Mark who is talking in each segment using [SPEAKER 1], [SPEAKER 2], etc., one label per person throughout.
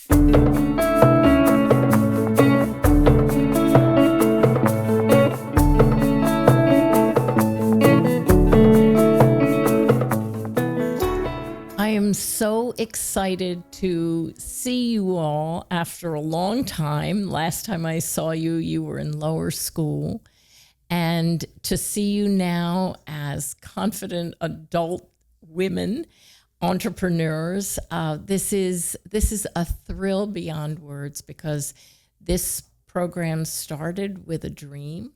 [SPEAKER 1] I am so excited to see you all after a long time. Last time I saw you, you were in lower school. And to see you now as confident adult women, entrepreneurs, this is a thrill beyond words, because this program started with a dream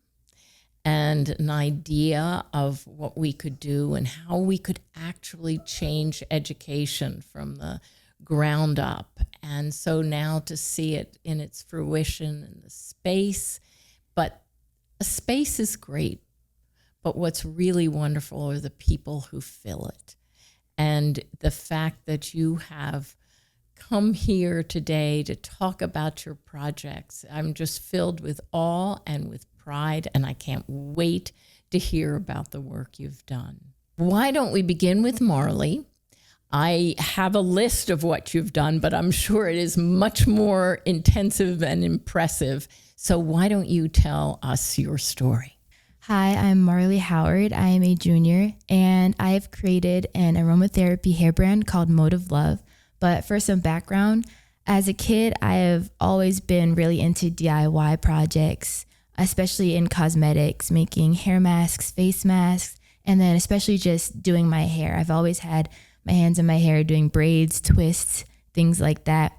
[SPEAKER 1] and an idea of what we could do and how we could actually change education from the ground up. And so now to see it in its fruition in the space, but a space is great, but what's really wonderful are the people who fill it. And the fact that you have come here today to talk about your projects, I'm just filled with awe and with pride, and I can't wait to hear about the work you've done. Why don't we begin with Marlee? I have a list of what you've done, but I'm sure it is much more intensive and impressive. So why don't you tell us your story?
[SPEAKER 2] Hi, I'm Marlee Howard. I am a junior, and I have created an aromatherapy hair brand called Mode of Love. But for some background, as a kid, I have always been really into DIY projects, especially in cosmetics, making hair masks, face masks, and then especially just doing my hair. I've always had my hands in my hair doing braids, twists, things like that.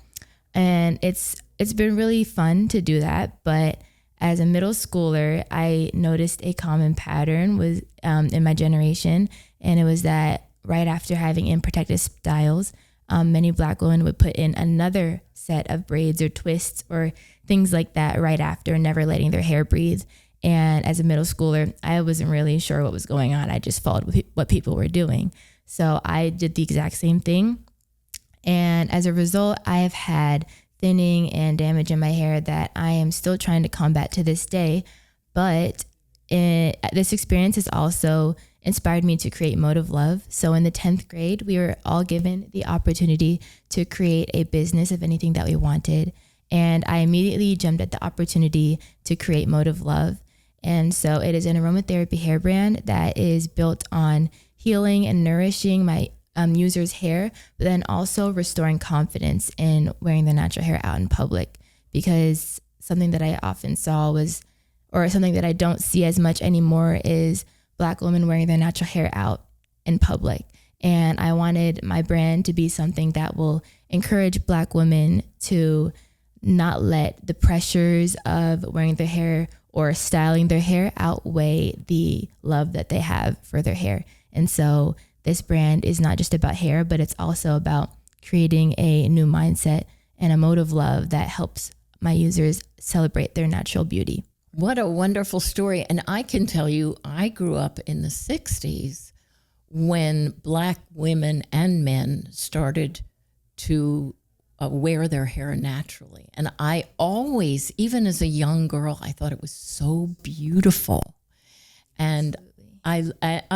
[SPEAKER 2] And it's been really fun to do that. But as a middle schooler, I noticed a common pattern was in my generation, and it was that right after having in protective styles, many Black women would put in another set of braids or twists or things like that right after, never letting their hair breathe. And as a middle schooler, I wasn't really sure what was going on. I just followed what people were doing. So I did the exact same thing. And as a result, I have had thinning and damage in my hair that I am still trying to combat to this day. But this experience has also inspired me to create Mode of Love. So in the 10th grade, we were all given the opportunity to create a business of anything that we wanted. And I immediately jumped at the opportunity to create Mode of Love. And so it is an aromatherapy hair brand that is built on healing and nourishing my users' hair, but then also restoring confidence in wearing their natural hair out in public. Because something that I often saw was, or something that I don't see as much anymore, is Black women wearing their natural hair out in public. And I wanted my brand to be something that will encourage Black women to not let the pressures of wearing their hair or styling their hair outweigh the love that they have for their hair. And so this brand is not just about hair, but it's also about creating a new mindset and a mode of love that helps my users celebrate their natural beauty.
[SPEAKER 1] What a wonderful story. And I can tell you, I grew up in the 60s when Black women and men started to wear their hair naturally. And I always, even as a young girl, I thought it was so beautiful. And I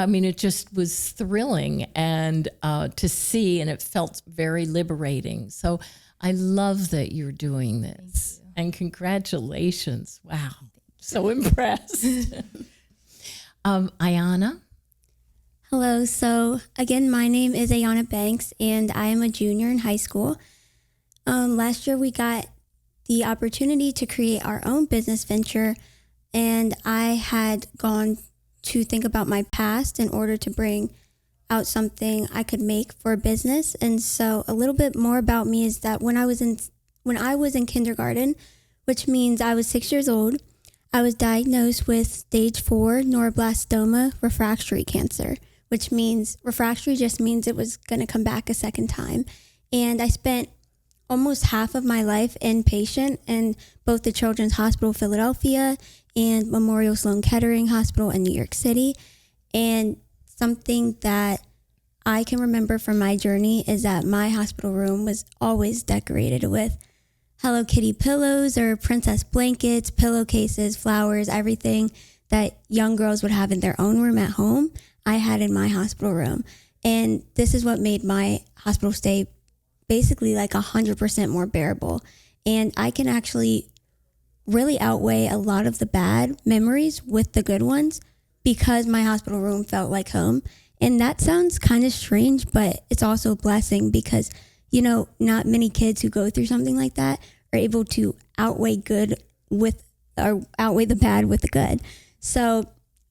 [SPEAKER 1] mean, it just was thrilling and to see, and it felt very liberating. So I love that you're doing this. And congratulations. Wow. So impressed. Ayana?
[SPEAKER 3] Hello. So again, my name is Ayana Banks, and I am a junior in high school. Last year, we got the opportunity to create our own business venture, and I had gone to think about my past in order to bring out something I could make for a business. And so a little bit more about me is that when I was in kindergarten, which means I was 6 years old, I was diagnosed with stage 4 neuroblastoma refractory cancer, which means refractory just means it was going to come back a second time. And I spent almost half of my life inpatient in both the Children's Hospital Philadelphia and Memorial Sloan Kettering Hospital in New York City. And something that I can remember from my journey is that my hospital room was always decorated with Hello Kitty pillows or princess blankets, pillowcases, flowers, everything that young girls would have in their own room at home, I had in my hospital room. And this is what made my hospital stay basically like 100% more bearable. And I can actually really outweigh a lot of the bad memories with the good ones because my hospital room felt like home. And that sounds kind of strange, but it's also a blessing because, you know, not many kids who go through something like that are able to outweigh outweigh the bad with the good. So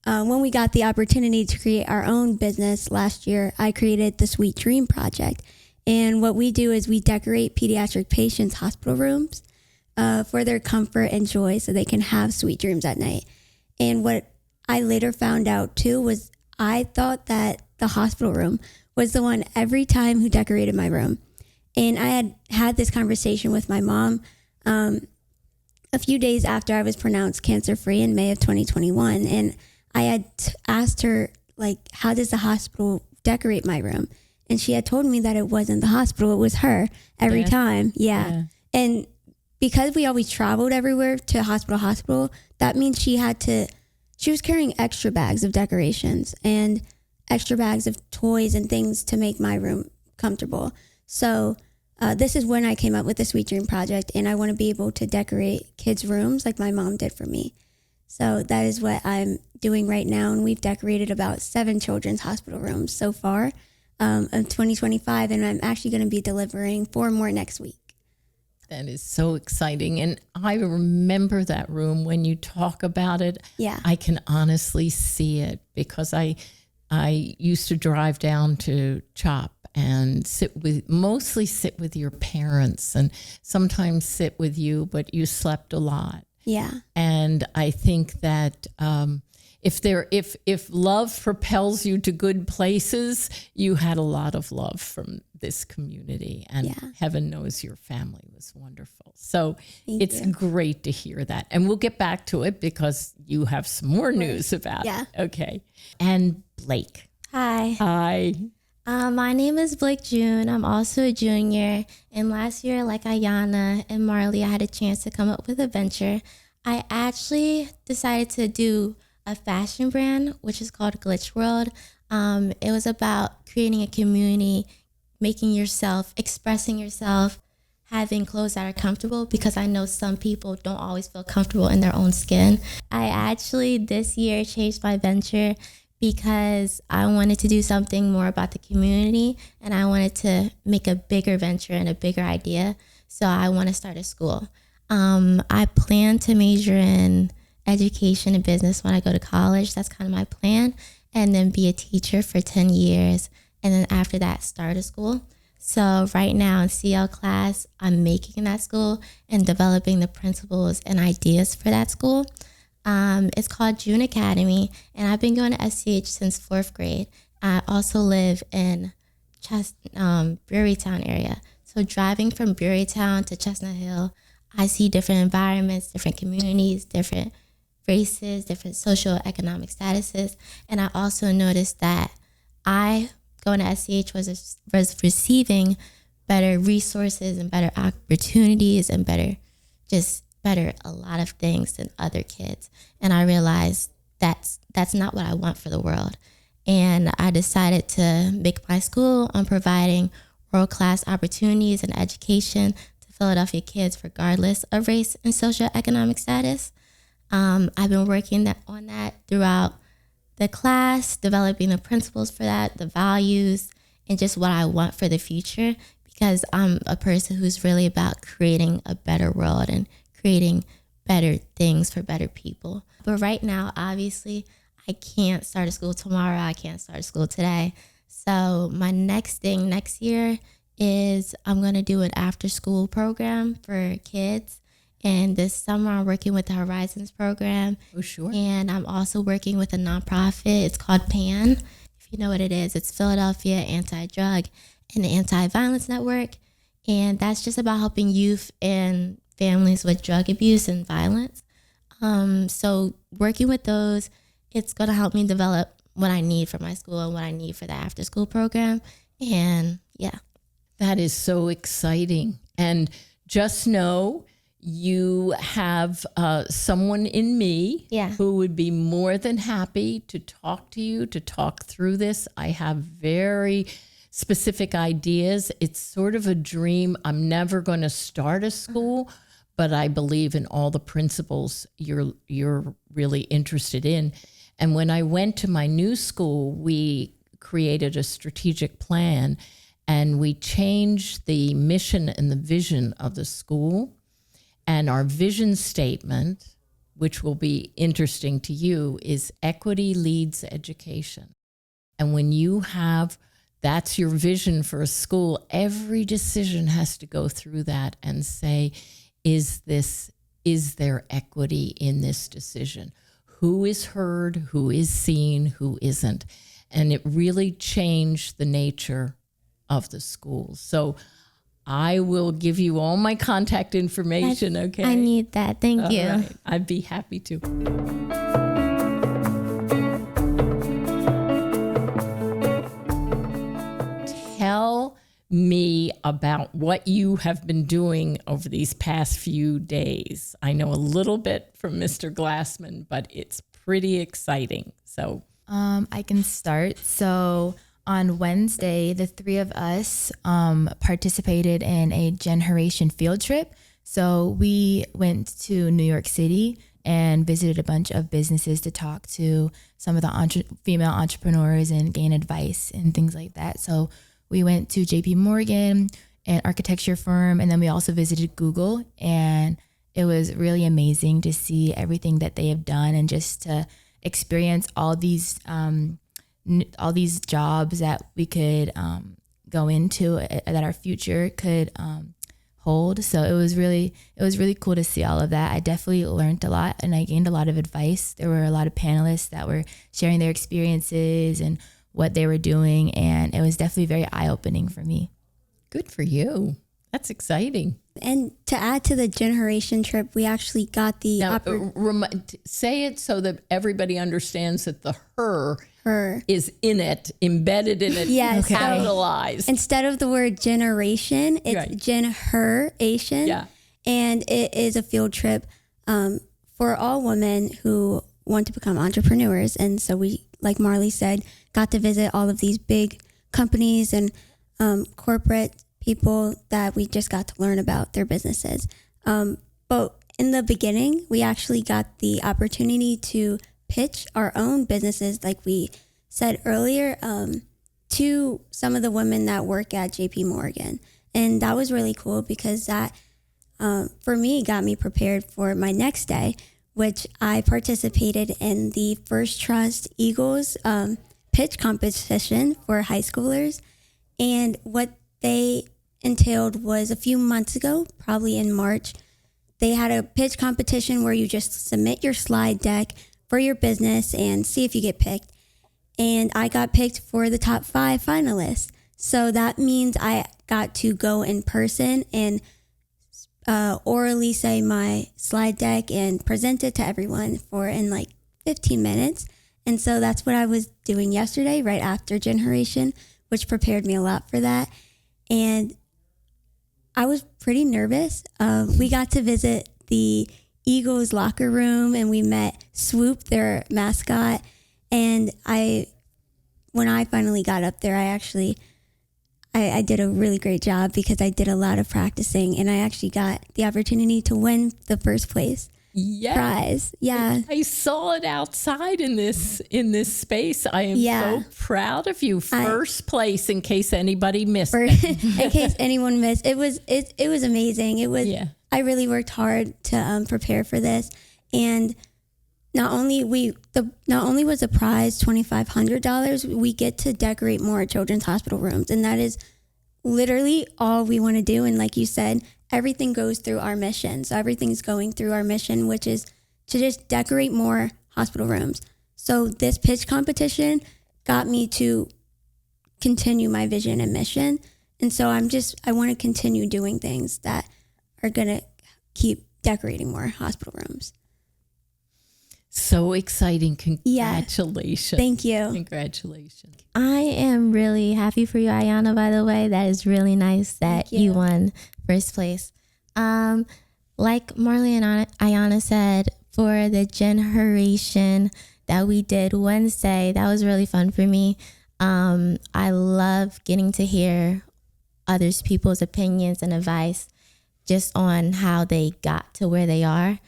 [SPEAKER 3] when we got the opportunity to create our own business last year, I created the Sweet Dream Project. And what we do is we decorate pediatric patients' hospital rooms for their comfort and joy so they can have sweet dreams at night. And what I later found out too was I thought that the hospital room was the one every time who decorated my room. And I had this conversation with my mom a few days after I was pronounced cancer-free in May of 2021. And I had asked her, like, how does the hospital decorate my room? And she had told me that it wasn't the hospital, it was her every time. Yeah. And because we always traveled everywhere to hospital, that means she was carrying extra bags of decorations and extra bags of toys and things to make my room comfortable. So this is when I came up with the Sweet Dream Project, and I want to be able to decorate kids' rooms like my mom did for me. So that is what I'm doing right now, and we've decorated about 7 children's hospital rooms so far of 2025, and I'm actually going to be delivering 4 more next week.
[SPEAKER 1] That is so exciting. And I remember that room when you talk about it.
[SPEAKER 3] Yeah.
[SPEAKER 1] I can honestly see it because I used to drive down to CHOP and mostly sit with your parents and sometimes sit with you, but you slept a lot.
[SPEAKER 3] Yeah.
[SPEAKER 1] And I think that if love propels you to good places, you had a lot of love from this community, and heaven knows your family was wonderful. So it's great to hear that. And we'll get back to it because you have some more news about it. Okay. And Blake.
[SPEAKER 4] Hi.
[SPEAKER 1] Hi.
[SPEAKER 4] My name is Blake Jeune. I'm also a junior. And last year, like Ayana and Marley, I had a chance to come up with a venture. I actually decided to do a fashion brand, which is called Glitch World. It was about creating a community, making yourself, expressing yourself, having clothes that are comfortable, because I know some people don't always feel comfortable in their own skin. I actually this year changed my venture because I wanted to do something more about the community, and I wanted to make a bigger venture and a bigger idea. So I want to start a school. I plan to major in education and business when I go to college. That's kind of my plan. And then be a teacher for 10 years. And then after that, start a school. So right now in CL class, I'm making that school and developing the principles and ideas for that school. It's called Jeune Academy, and I've been going to SCH since 4th grade. I also live in Brewerytown area. So driving from Brewerytown to Chestnut Hill, I see different environments, different communities, different races, different social-economic statuses. And I also noticed that I, going to SCH, was receiving better resources and better opportunities and better a lot of things than other kids. And I realized that's not what I want for the world. And I decided to make my school on providing world-class opportunities and education to Philadelphia kids regardless of race and socioeconomic status. I've been working on that throughout the class, developing the principles for that, the values, and just what I want for the future, because I'm a person who's really about creating a better world and creating better things for better people. But right now, obviously, I can't start a school tomorrow. I can't start a school today. So my next thing next year is I'm going to do an after-school program for kids. And this summer, I'm working with the Horizons program.
[SPEAKER 1] Oh, sure.
[SPEAKER 4] And I'm also working with a nonprofit. It's called PAN. If you know what it is, it's Philadelphia Anti-Drug and Anti-Violence Network. And that's just about helping youth and families with drug abuse and violence. So working with those, it's going to help me develop what I need for my school and what I need for the after-school program. And yeah.
[SPEAKER 1] That is so exciting. And just know you have someone in me who would be more than happy to talk to you, to talk through this. I have very specific ideas. It's sort of a dream. I'm never going to start a school, but I believe in all the principles you're really interested in. And when I went to my new school, we created a strategic plan, and we changed the mission and the vision of the school. And our vision statement, which will be interesting to you, is equity leads education. And when you have, that's your vision for a school, every decision has to go through that and say, is there equity in this decision? Who is heard, who is seen, who isn't? And it really changed the nature of the school. So I will give you all my contact information, okay?
[SPEAKER 4] I need that. Thank you.
[SPEAKER 1] Right. I'd be happy to. Tell me about what you have been doing over these past few days. I know a little bit from Mr. Glassman, but it's pretty exciting. So
[SPEAKER 2] I can start. So on Wednesday, the three of us participated in a generation field trip. So we went to New York City and visited a bunch of businesses to talk to some of the female entrepreneurs and gain advice and things like that. So we went to JP Morgan, an architecture firm, and then we also visited Google. And it was really amazing to see everything that they have done and just to experience all these jobs that we could go into, that our future could hold. So it was really cool to see all of that. I definitely learned a lot and I gained a lot of advice. There were a lot of panelists that were sharing their experiences and what they were doing, and it was definitely very eye-opening for me.
[SPEAKER 1] good for you. That's exciting.
[SPEAKER 3] And to add to the generation trip, we actually got the
[SPEAKER 1] say it so that everybody understands that the her is in it, embedded in it,
[SPEAKER 3] yes,
[SPEAKER 1] capitalized.
[SPEAKER 3] Instead of the word generation, it's
[SPEAKER 1] right.
[SPEAKER 3] generation.
[SPEAKER 1] Yeah.
[SPEAKER 3] And it is a field trip for all women who want to become entrepreneurs. And so we, like Marlee said, got to visit all of these big companies and corporate people that we just got to learn about their businesses. But in the beginning, we actually got the opportunity to pitch our own businesses, like we said earlier, to some of the women that work at JP Morgan. And that was really cool because that, for me, got me prepared for my next day, which I participated in the First Trust Eagles pitch competition for high schoolers. And what they entailed was a few months ago, probably in March, they had a pitch competition where you just submit your slide deck for your business and see if you get picked. And I got picked for the top 5 finalists. So that means I got to go in person and orally say my slide deck and present it to everyone in like 15 minutes. And so that's what I was doing yesterday, right after Generation, which prepared me a lot for that. And I was pretty nervous. We got to visit the Eagles locker room and we met Swoop, their mascot. And when I finally got up there, I did a really great job because I did a lot of practicing and I actually got the opportunity to win the first place prize. Yeah.
[SPEAKER 1] I saw it outside in this space. I am so proud of you. First place, in case anybody missed it.
[SPEAKER 3] In case anyone missed. It was amazing. It was I really worked hard to prepare for this. And not only was the prize $2,500, we get to decorate more children's hospital rooms. And that is literally all we want to do. And like you said, everything goes through our mission. So everything's going through our mission, which is to just decorate more hospital rooms. So this pitch competition got me to continue my vision and mission. And so I want to continue doing things that are going to keep decorating more hospital rooms.
[SPEAKER 1] So exciting. Congratulations.
[SPEAKER 3] Thank you.
[SPEAKER 1] Congratulations.
[SPEAKER 4] I am really happy for you, Ayana, by the way. That is really nice that you won first place. Like Marlee and Ayana said, for the generation that we did Wednesday, that was really fun for me. I love getting to hear others people's opinions and advice just on how they got to where they are.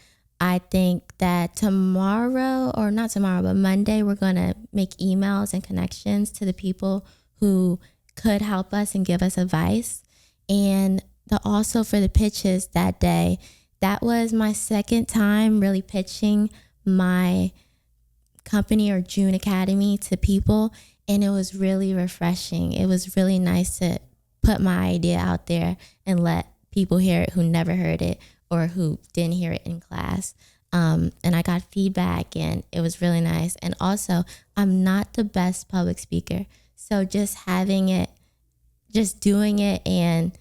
[SPEAKER 4] I think that tomorrow, or not tomorrow, but Monday, we're going to make emails and connections to the people who could help us and give us advice. And also for the pitches that day, that was my second time really pitching my company or Jeune Academy to people. And it was really refreshing. It was really nice to put my idea out there and let people hear it who never heard it or who didn't hear it in class. And I got feedback and it was really nice. And also, I'm not the best public speaker. So just having it, just doing it and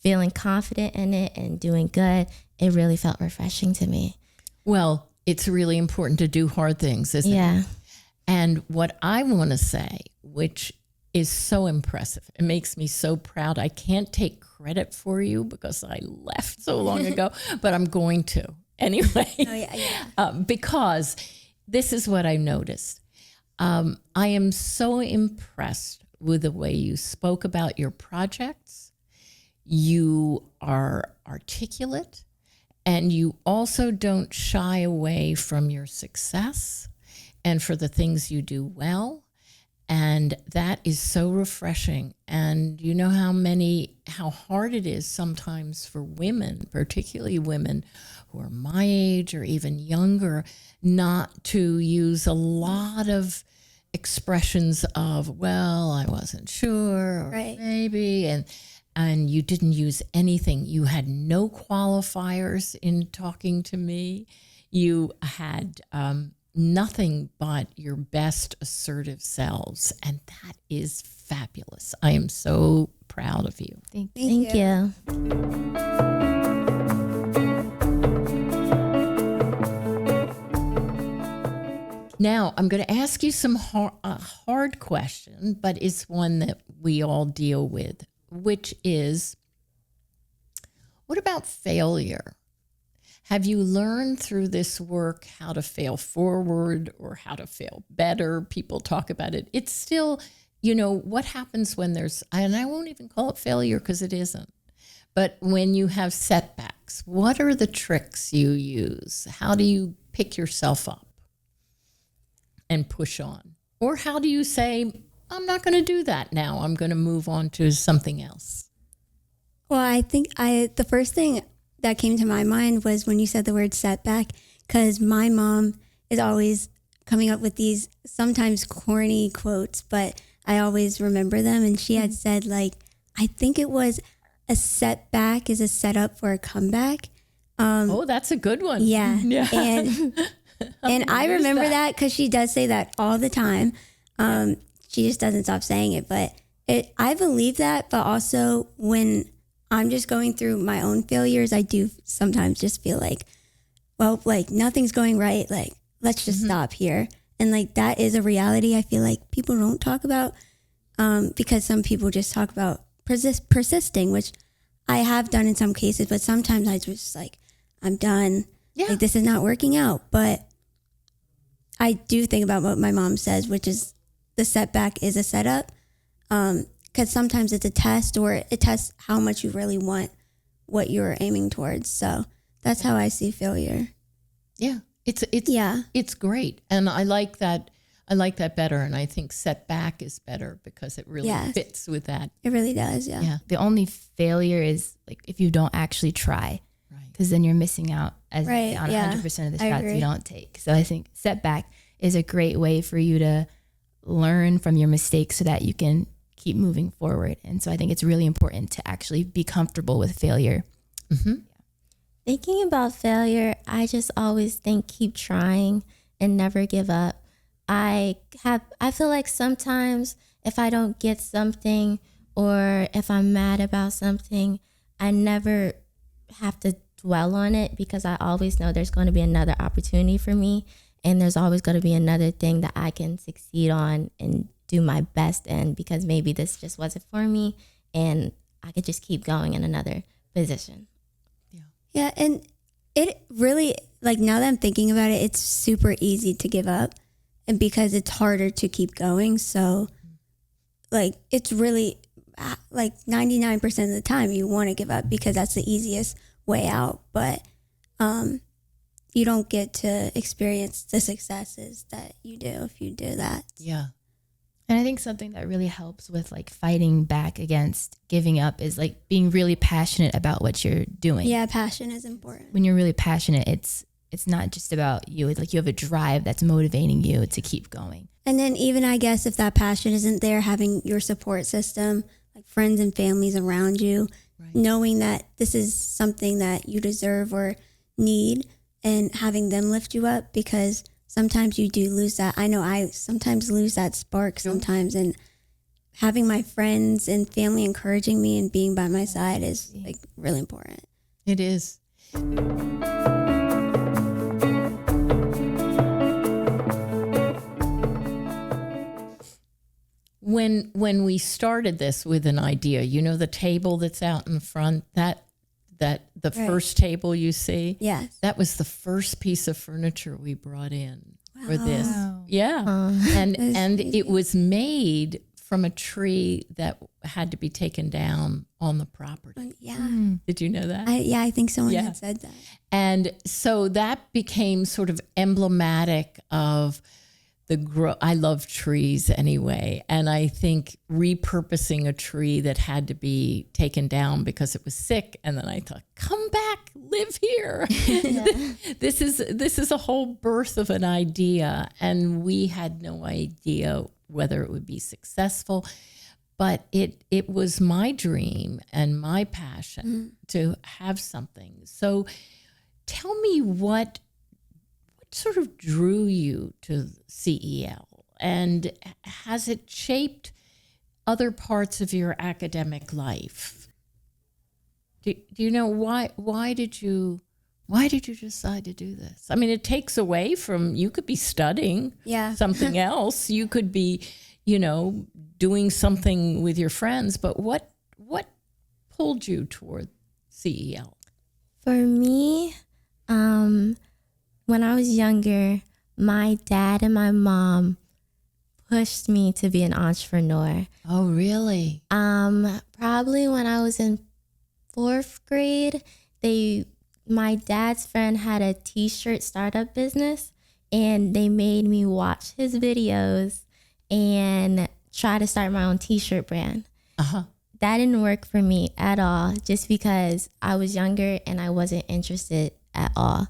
[SPEAKER 4] feeling confident in it and doing good, it really felt refreshing to me.
[SPEAKER 1] Well, it's really important to do hard things, isn't it? And what I want to say, which is so impressive, it makes me so proud. I can't take credit for you because I left so long ago, but I'm going to anyway. Because this is what I noticed. I am so impressed with the way you spoke about your projects. You are articulate, and you also don't shy away from your success and for the things you do well. And that is so refreshing. And you know how hard it is sometimes for women, particularly women who are my age or even younger, not to use a lot of expressions of, well, I wasn't sure, or maybe, and you didn't use anything. You had no qualifiers in talking to me. You had nothing but your best assertive selves, and that is fabulous. I am so proud of you.
[SPEAKER 4] Thank you.
[SPEAKER 1] Now, I'm going to ask you some hard question, but it's one that we all deal with, which is, what about failure? Have you learned through this work how to fail forward or how to fail better? People talk about it. It's still, what happens when there's, and I won't even call it failure because it isn't, but when you have setbacks, what are the tricks you use? How do you pick yourself up and push on? Or how do you say, I'm not going to do that now. I'm going to move on to something else?
[SPEAKER 3] Well, I think the first thing that came to my mind was when you said the word setback, because my mom is always coming up with these sometimes corny quotes, but I always remember them. And she had said, I think it was, a setback is a setup for a comeback.
[SPEAKER 1] That's a good one.
[SPEAKER 3] Yeah. And I remember that because she does say that all the time. She just doesn't stop saying it. But I believe that. But also when I'm just going through my own failures, I do sometimes just feel nothing's going right. Let's just stop here. And that is a reality I feel like people don't talk about because some people just talk about persisting, which I have done in some cases. But sometimes I just I'm done. Yeah. This is not working out. But I do think about what my mom says, which is the setback is a setup. Because sometimes it's a test, or it tests how much you really want what you're aiming towards. So that's how I see failure.
[SPEAKER 1] Yeah, it's great, and I like that. I like that better, and I think setback is better because it really fits with that.
[SPEAKER 3] It really does. Yeah.
[SPEAKER 2] The only failure is if you don't actually try, because then you're missing out on 100% of the shots you don't take. So I think setback is a great way for you to learn from your mistakes so that you can keep moving forward. And so I think it's really important to actually be comfortable with failure.
[SPEAKER 1] Mm-hmm.
[SPEAKER 4] Thinking about failure, I just always think keep trying and never give up. I feel like sometimes if I don't get something or if I'm mad about something, I never have to dwell on it because I always know there's going to be another opportunity for me, and there's always going to be another thing that I can succeed on and do my best in, because maybe this just wasn't for me and I could just keep going in another position.
[SPEAKER 3] Yeah. And it really, now that I'm thinking about it, it's super easy to give up, and because it's harder to keep going. So like it's really like 99% of the time you want to give up because that's the easiest way out. But you don't get to experience the successes that you do if you do that.
[SPEAKER 1] Yeah.
[SPEAKER 2] And I think something that really helps with like fighting back against giving up is like being really passionate about what you're doing.
[SPEAKER 3] Yeah, passion is important.
[SPEAKER 2] When you're really passionate, it's not just about you. It's like you have a drive that's motivating you to keep going.
[SPEAKER 3] And then even I guess if that passion isn't there, having your support system, like friends and families around you, right, knowing that this is something that you deserve or need, and having them lift you up, because sometimes you do lose that. I know I sometimes lose that spark sometimes, and having my friends and family encouraging me and being by my side is like really important.
[SPEAKER 1] It is. When we started this with an idea, you know, the table that's out in front, that the right, first table you see,
[SPEAKER 3] yes,
[SPEAKER 1] that was the first piece of furniture we brought in for this.
[SPEAKER 2] Wow.
[SPEAKER 1] Yeah. And it was made from a tree that had to be taken down on the property.
[SPEAKER 3] Yeah.
[SPEAKER 1] Did you know that?
[SPEAKER 3] I think someone had said that.
[SPEAKER 1] And so that became sort of emblematic of I love trees anyway. And I think repurposing a tree that had to be taken down because it was sick. And then I thought, come back, live here. This is a whole birth of an idea. And we had no idea whether it would be successful, but it was my dream and my passion to have something. So tell me what sort of drew you to CEL, and has it shaped other parts of your academic life? Do you know why did you decide to do this? I mean, it takes away from, you could be studying something else, you could be, you know, doing something with your friends, but what pulled you toward CEL?
[SPEAKER 4] For me, when I was younger, my dad and my mom pushed me to be an entrepreneur.
[SPEAKER 1] Oh, really?
[SPEAKER 4] Probably when I was in 4th grade, my dad's friend had a t-shirt startup business, and they made me watch his videos and try to start my own t-shirt brand.
[SPEAKER 1] Uh-huh.
[SPEAKER 4] That didn't work for me at all, just because I was younger and I wasn't interested at all.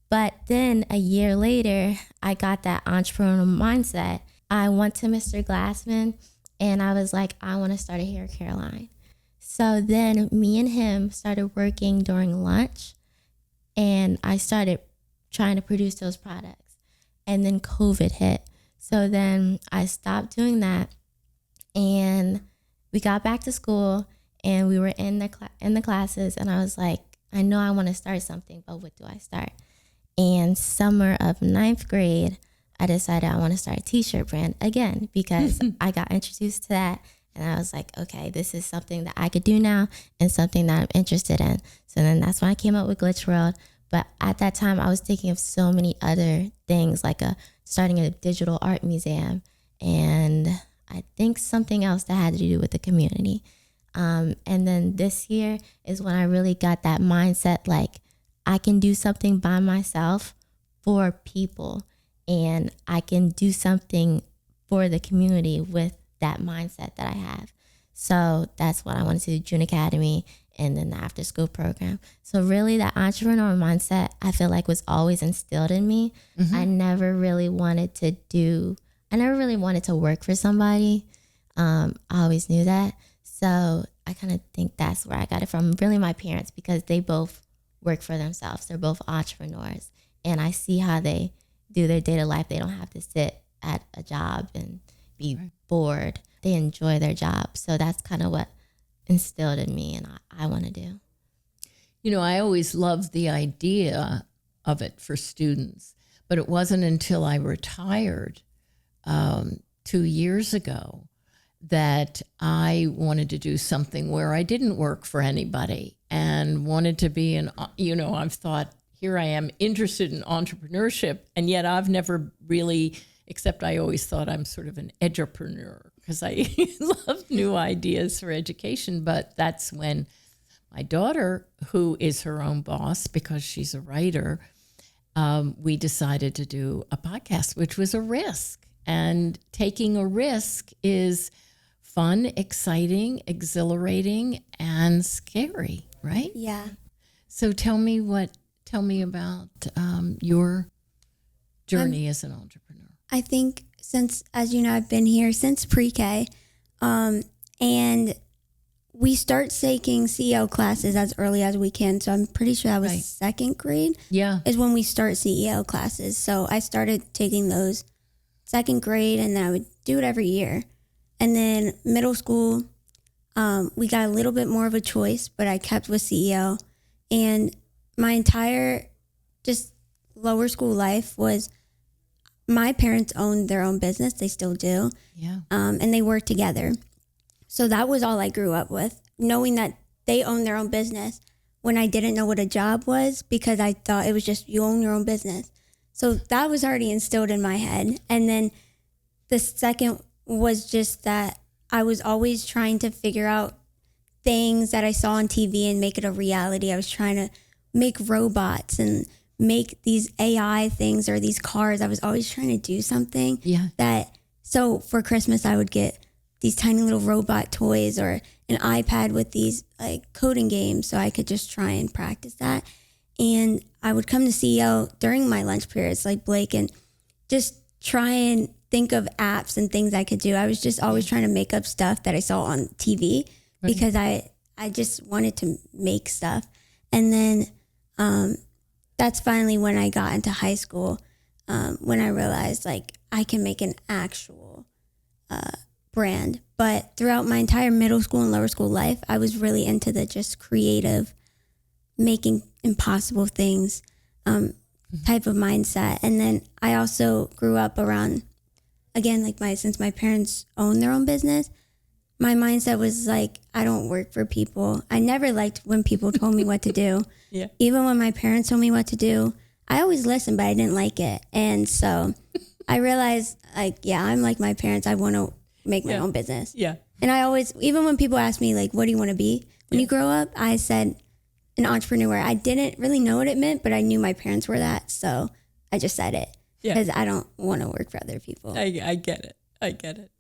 [SPEAKER 4] But then a year later, I got that entrepreneurial mindset. I went to Mr. Glassman and I was like, I want to start a hair care line. So then me and him started working during lunch, and I started trying to produce those products. And then COVID hit. So then I stopped doing that, and we got back to school, and we were in the classes, and I was like, I know I want to start something, but what do I start? And summer of 9th grade, I decided I want to start a t-shirt brand again, because I got introduced to that, and I was like, okay, this is something that I could do now and something that I'm interested in. So then that's when I came up with Glitch World. But at that time, I was thinking of so many other things, like starting a digital art museum, and I think something else that had to do with the community. And then this year is when I really got that mindset, like, I can do something by myself for people, and I can do something for the community with that mindset that I have. So that's what I wanted to do, Jeune Academy, and then the after school program. So really that entrepreneurial mindset, I feel like, was always instilled in me. Mm-hmm. I never really wanted to work for somebody. I always knew that. So I kind of think that's where I got it from, really my parents, because they both work for themselves. They're both entrepreneurs, and I see how they do their day-to-day life. They don't have to sit at a job and be bored. They enjoy their job. So that's kind of what instilled in me, and I want to do.
[SPEAKER 1] You know, I always loved the idea of it for students, but it wasn't until I retired 2 years ago that I wanted to do something where I didn't work for anybody and wanted to be I've thought, here I am interested in entrepreneurship, and yet I've never really, except I always thought I'm sort of an edupreneur, because I love new ideas for education. But that's when my daughter, who is her own boss because she's a writer, we decided to do a podcast, which was a risk. And taking a risk is fun, exciting, exhilarating, and scary, right?
[SPEAKER 3] Yeah.
[SPEAKER 1] So tell me about your journey as an entrepreneur.
[SPEAKER 3] I think since, as you know, I've been here since pre-K, and we start taking CEO classes as early as we can. So I'm pretty sure that was
[SPEAKER 1] Right.
[SPEAKER 3] second grade
[SPEAKER 1] Yeah.
[SPEAKER 3] is when we start CEO classes. So I started taking those second grade, and then I would do it every year. And then middle school, we got a little bit more of a choice, but I kept with CEO. And my entire just lower school life was my parents owned their own business. They still do.
[SPEAKER 1] Yeah.
[SPEAKER 3] And they work together. So that was all I grew up with, knowing that they own their own business when I didn't know what a job was, because I thought it was just you own your own business. So that was already instilled in my head. And then the second was just that I was always trying to figure out things that I saw on TV and make it a reality. I was trying to make robots and make these AI things or these cars. I was always trying to do something so for Christmas I would get these tiny little robot toys or an iPad with these like coding games so I could just try and practice that. And I would come to CEO during my lunch periods like Blake and just try and think of apps and things I could do. I was just always trying to make up stuff that I saw on TV because I just wanted to make stuff. And then that's finally when I got into high school, when I realized like I can make an actual brand. But throughout my entire middle school and lower school life, I was really into the just creative, making impossible things type of mindset. And then I also grew up around, again, like since my parents own their own business, my mindset was like, I don't work for people. I never liked when people told me what to do.
[SPEAKER 1] Yeah.
[SPEAKER 3] Even when my parents told me what to do, I always listened, but I didn't like it. And so I realized like, yeah, I'm like my parents. I want to make my own business.
[SPEAKER 1] Yeah.
[SPEAKER 3] And I always, even when people ask me like, what do you want to be when you grow up? I said an entrepreneur. I didn't really know what it meant, but I knew my parents were that. So I just said it because I don't want to work for other people.
[SPEAKER 1] I get it. I get it.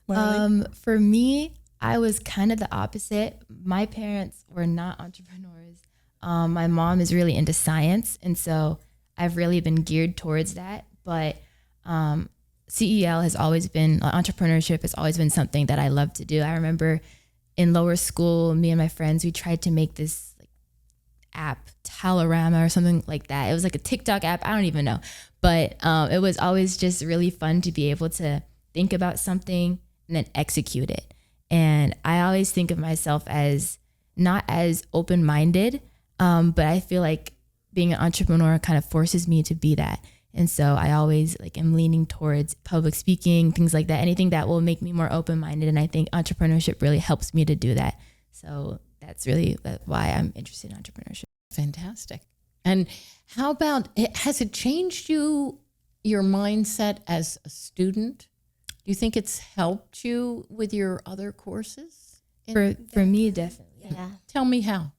[SPEAKER 2] For me, I was kind of the opposite. My parents were not entrepreneurs. My mom is really into science, and so I've really been geared towards that. But CEL has always been, entrepreneurship has always been something that I love to do. I remember in lower school, me and my friends, we tried to make this like app, Talorama or something like that. It was like a TikTok app. I don't even know. But it was always just really fun to be able to think about something and then execute it. And I always think of myself as not as open-minded, but I feel like being an entrepreneur kind of forces me to be that. And so I always like am leaning towards public speaking, things like that, anything that will make me more open-minded. And I think entrepreneurship really helps me to do that. So that's really why I'm interested in entrepreneurship.
[SPEAKER 1] Fantastic. And how about, has it changed your mindset as a student? Do you think it's helped you with your other courses?
[SPEAKER 2] For me, definitely.
[SPEAKER 4] Yeah.
[SPEAKER 1] Tell me how.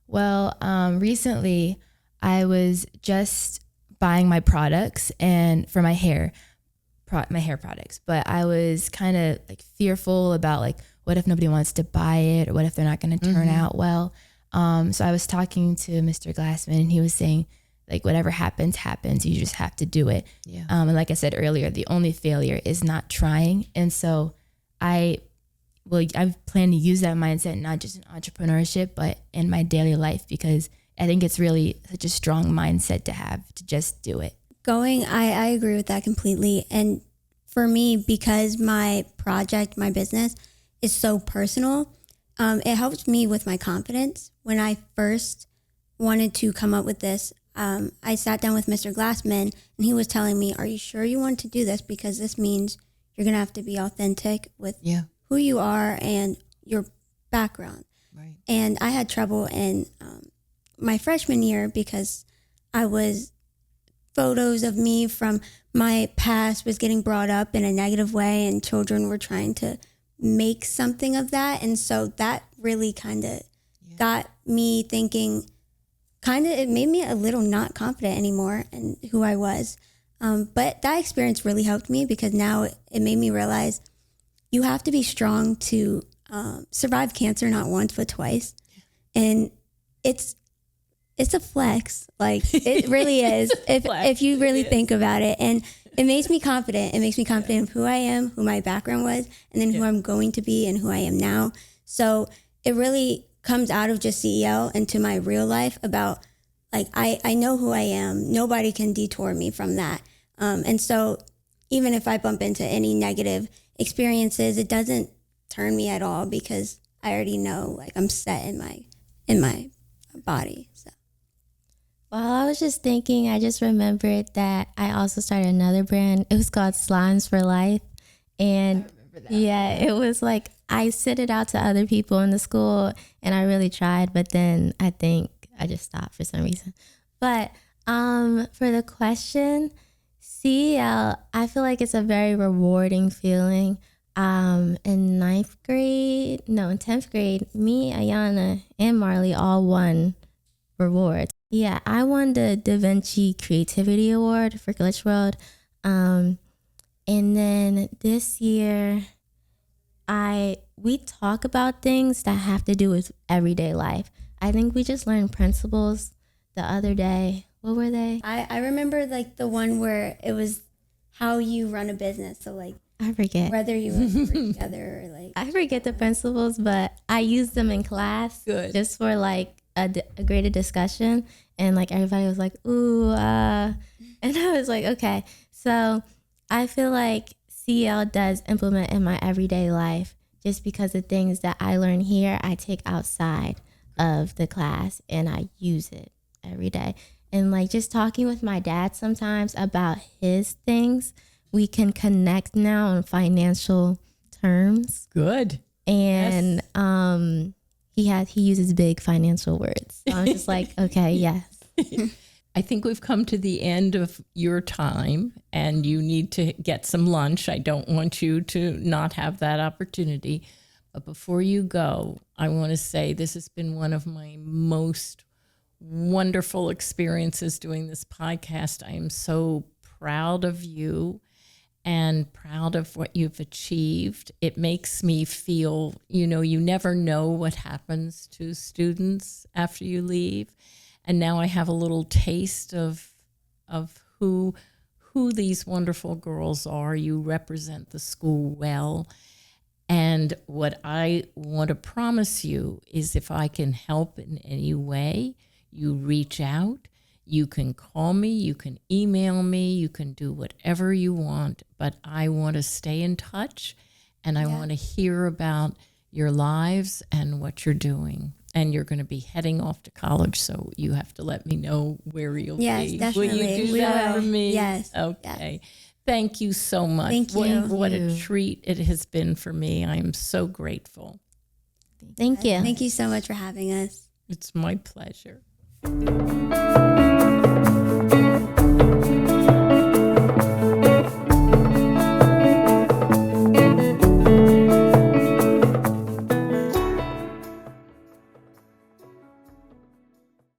[SPEAKER 2] Well, recently I was just buying my products and for my hair products, but I was kind of like fearful about like, what if nobody wants to buy it, or what if they're not going to turn out well? So I was talking to Mr. Glassman, and he was saying like, whatever happens, happens. You just have to do it.
[SPEAKER 1] Yeah.
[SPEAKER 2] And like I said earlier, the only failure is not trying. And so I plan to use that mindset, not just in entrepreneurship, but in my daily life, because I think it's really such a strong mindset to have, to just do it.
[SPEAKER 3] I agree with that completely. And for me, because my project, my business is so personal, it helps me with my confidence. When I first wanted to come up with this, I sat down with Mr. Glassman, and he was telling me, are you sure you want to do this? Because this means you're going to have to be authentic with who you are and your background.
[SPEAKER 1] Right.
[SPEAKER 3] And I had trouble in my freshman year because I was photos of me from my past was getting brought up in a negative way, and children were trying to make something of that. And so that really kind of got me thinking, it made me a little not confident anymore in who I was. But that experience really helped me, because now it made me realize you have to be strong to survive cancer, not once, but twice. And it's a flex. Like, it really is. If you really think about it. And it makes me confident. It makes me confident of who I am, who my background was, and then who I'm going to be and who I am now. So it really comes out of just CEL into my real life about, like, I know who I am. Nobody can detour me from that. And so even if I bump into any negative experiences, it doesn't turn me at all, because I already know, like, I'm set in my body. So.
[SPEAKER 4] While I was just thinking, I just remembered that I also started another brand. It was called Slimes for Life. And it was like, I sent it out to other people in the school, and I really tried, but then I think I just stopped for some reason. But for the question, CEL, I feel like it's a very rewarding feeling. In 10th grade, me, Ayana, and Marley all won rewards. Yeah, I won the Da Vinci Creativity Award for Glitch World. And then this year, we talk about things that have to do with everyday life. I think we just learned principles the other day. What were they?
[SPEAKER 3] I remember, like, the one where it was how you run a business. So, like,
[SPEAKER 4] I forget.
[SPEAKER 3] Whether you work together or, like.
[SPEAKER 4] I forget the principles, but I used them in class.
[SPEAKER 1] Good.
[SPEAKER 4] Just for, like, a greater discussion. And, like, everybody was like, ooh, and I was like, okay. So I feel like CEL does implement in my everyday life, just because the things that I learn here, I take outside of the class and I use it every day. And, like, just talking with my dad sometimes about his things, we can connect now on financial terms.
[SPEAKER 1] Good.
[SPEAKER 4] And he uses big financial words. So I'm just like, okay, yes.
[SPEAKER 1] I think we've come to the end of your time, and you need to get some lunch. I don't want you to not have that opportunity. But before you go, I want to say this has been one of my most wonderful experiences doing this podcast. I am so proud of you and proud of what you've achieved. It makes me feel, you never know what happens to students after you leave. And now I have a little taste of who these wonderful girls are. You represent the school well. And what I want to promise you is, if I can help in any way, you reach out. You can call me, you can email me, you can do whatever you want, but I want to stay in touch, and I want to hear about your lives and what you're doing. And you're going to be heading off to college, so you have to let me know where you'll be.
[SPEAKER 3] Yes, definitely.
[SPEAKER 1] Will you do that for me?
[SPEAKER 3] Yes.
[SPEAKER 1] Okay. Yes. Thank you so much.
[SPEAKER 3] Thank you.
[SPEAKER 1] What a treat it has been for me. I am so grateful.
[SPEAKER 4] Thank you.
[SPEAKER 3] Thank you so much for having us.
[SPEAKER 1] It's my pleasure.